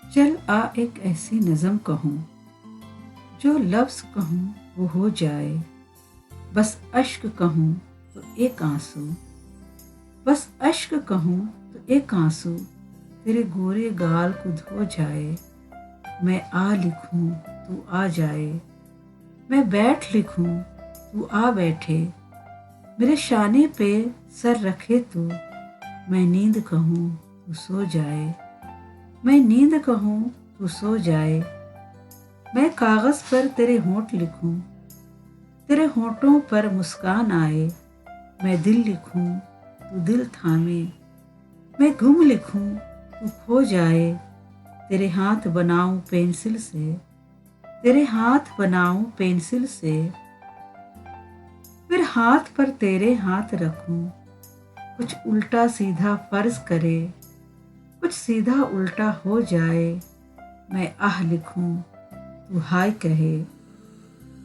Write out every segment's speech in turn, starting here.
चल आ एक ऐसी नज़म कहूँ, जो लफ्ज़ कहूँ वो हो जाए। बस अश्क कहूँ तो एक आंसू, बस अश्क कहूँ तो एक आंसू तेरे गोरे गाल को धो जाए। मैं आ लिखूँ तू आ जाए, मैं बैठ लिखूँ तू आ बैठे। मेरे शाने पे सर रखे तो मैं नींद कहूँ तू सो जाए। मैं नींद कहूँ तू सो जाए। मैं कागज़ पर तेरे होंठ लिखूं, तेरे होंठों पर मुस्कान आए। मैं दिल लिखूं तू दिल थामे, मैं गुम लिखूं तू खो जाए। तेरे हाथ बनाऊं पेंसिल से, तेरे हाथ बनाऊं पेंसिल से। फिर हाथ पर तेरे हाथ रखूं, कुछ उल्टा सीधा फर्ज करे, कुछ सीधा उल्टा हो जाए। मैं आह लिखूं तू हाय कहे,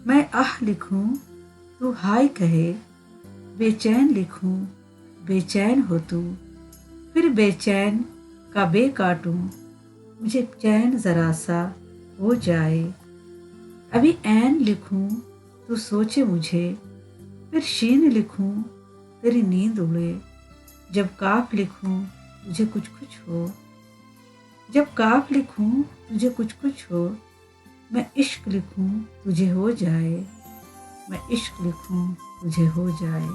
मैं आह लिखूं तू हाय कहे। बेचैन लिखूं बेचैन हो तू, फिर बेचैन का बे काटूं, मुझे चैन जरा सा हो जाए। अभी ऐन लिखूं तू सोचे मुझे, फिर शीन लिखूं तेरी नींद उड़े। जब काफ लिखूं तुझे कुछ कुछ हो, जब काफ लिखूं तुझे कुछ कुछ हो। मैं इश्क लिखूं तुझे हो जाए, मैं इश्क लिखूं तुझे हो जाए।